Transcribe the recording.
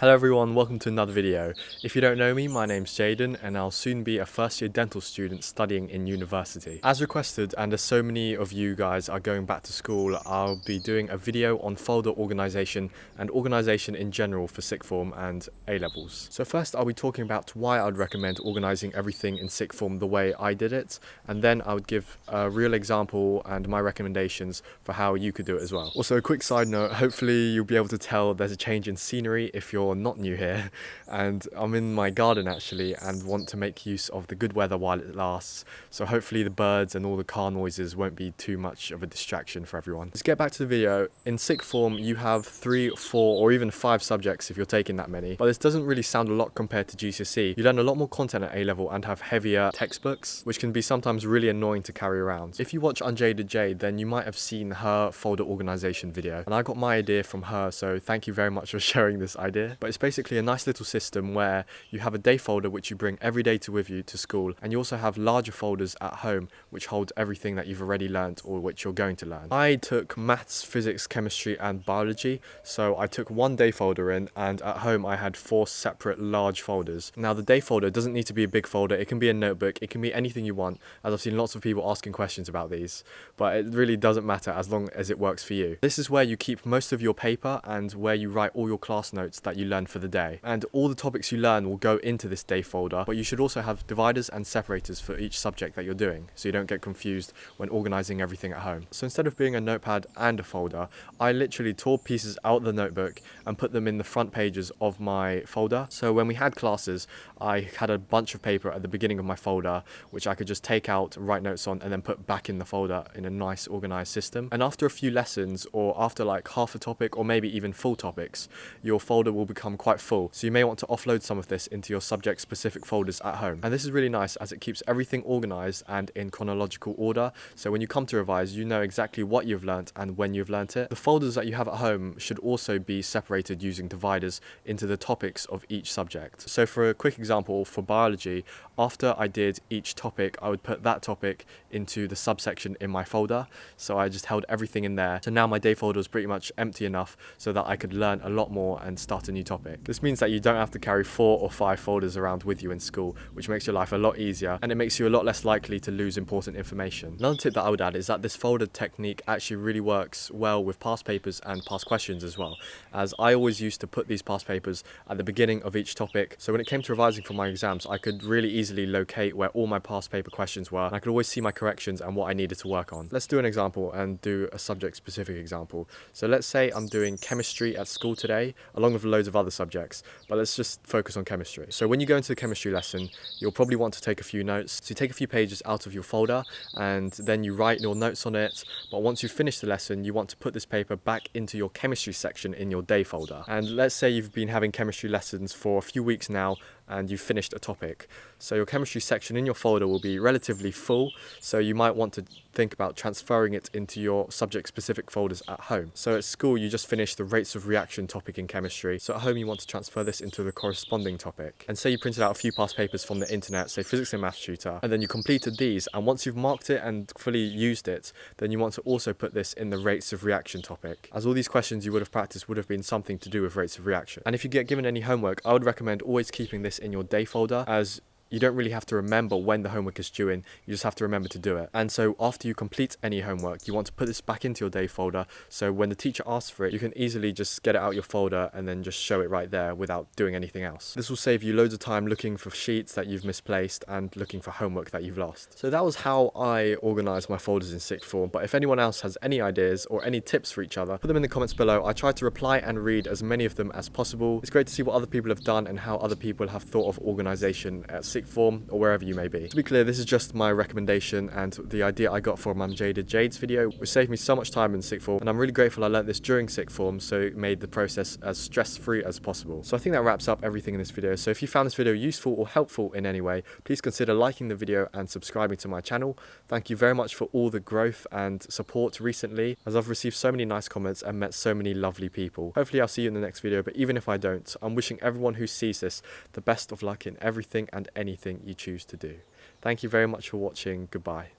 Hello everyone, welcome to another video. If you don't know me, my name's Jaden and I'll soon be a first year dental student studying in university. As requested, and as so many of you guys are going back to school, I'll be doing a video on folder organisation and organisation in general for sixth form and A-levels. So first I'll be talking about why I'd recommend organising everything in sixth form the way I did it, and then I would give a real example and my recommendations for how you could do it as well. Also, a quick side note, hopefully you'll be able to tell there's a change in scenery if you're not new here, and I'm in my garden actually and want to make use of the good weather while it lasts, so hopefully the birds and all the car noises won't be too much of a distraction for everyone. Let's get back to the video. In sixth form you have 3, 4 or even 5 subjects if you're taking that many, but this doesn't really sound a lot compared to GCSE. You learn a lot more content at A level and have heavier textbooks, which can be sometimes really annoying to carry around. If you watch Unjaded Jade, then you might have seen her folder organisation video, and I got my idea from her, so thank you very much for sharing this idea. But it's basically a nice little system where you have a day folder which you bring every day with you to school, and you also have larger folders at home which hold everything that you've already learnt or which you're going to learn. I took maths, physics, chemistry and biology, so I took one day folder in, and at home I had 4 separate large folders. Now the day folder doesn't need to be a big folder, it can be a notebook, it can be anything you want, as I've seen lots of people asking questions about these, but it really doesn't matter as long as it works for you. This is where you keep most of your paper and where you write all your class notes that you learn for the day, and all the topics you learn will go into this day folder, but you should also have dividers and separators for each subject that you're doing so you don't get confused when organising everything at home. So instead of being a notepad and a folder, I literally tore pieces out of the notebook and put them in the front pages of my folder. So when we had classes, I had a bunch of paper at the beginning of my folder which I could just take out, write notes on, and then put back in the folder in a nice organised system. And after a few lessons, or after like half a topic or maybe even full topics, your folder will become quite full, so you may want to offload some of this into your subject specific folders at home. And this is really nice as it keeps everything organised and in chronological order, so when you come to revise you know exactly what you've learnt and when you've learnt it. The folders that you have at home should also be separated using dividers into the topics of each subject. So for a quick example, for biology, after I did each topic I would put that topic into the subsection in my folder, so I just held everything in there. So now my day folder is pretty much empty enough so that I could learn a lot more and start a new topic. This means that you don't have to carry 4 or 5 folders around with you in school, which makes your life a lot easier and it makes you a lot less likely to lose important information. Another tip that I would add is that this folder technique actually really works well with past papers and past questions as well, as I always used to put these past papers at the beginning of each topic, so when it came to revising for my exams I could really easily locate where all my past paper questions were, and I could always see my corrections and what I needed to work on. Let's do an example and do a subject specific example. So let's say I'm doing chemistry at school today along with loads of other subjects, but let's just focus on chemistry. So when you go into the chemistry lesson you'll probably want to take a few notes, so you take a few pages out of your folder and then you write your notes on it, but once you've finished the lesson you want to put this paper back into your chemistry section in your day folder. And let's say you've been having chemistry lessons for a few weeks now and you've finished a topic, so your chemistry section in your folder will be relatively full, so you might want to think about transferring it into your subject specific folders at home. So at school you just finished the rates of reaction topic in chemistry, so at home you want to transfer this into the corresponding topic. And say you printed out a few past papers from the internet, say physics and maths tutor, and then you completed these, and once you've marked it and fully used it, then you want to also put this in the rates of reaction topic, as all these questions you would have practiced would have been something to do with rates of reaction. And if you get given any homework, I would recommend always keeping this in your day folder, as you don't really have to remember when the homework is due in, you just have to remember to do it. And so after you complete any homework, you want to put this back into your day folder, so when the teacher asks for it, you can easily just get it out your folder and then just show it right there without doing anything else. This will save you loads of time looking for sheets that you've misplaced and looking for homework that you've lost. So that was how I organised my folders in sixth form, but if anyone else has any ideas or any tips for each other, put them in the comments below. I try to reply and read as many of them as possible. It's great to see what other people have done and how other people have thought of organisation at sixth form or wherever you may be. To be clear, this is just my recommendation and the idea I got from Unjaded Jade's video, which saved me so much time in sixth form, and I'm really grateful I learnt this during sixth form, so it made the process as stress-free as possible. So I think that wraps up everything in this video. So if you found this video useful or helpful in any way, please consider liking the video and subscribing to my channel. Thank you very much for all the growth and support recently, as I've received so many nice comments and met so many lovely people. Hopefully I'll see you in the next video, but even if I don't, I'm wishing everyone who sees this the best of luck in everything and anything you choose to do. Thank you very much for watching. Goodbye.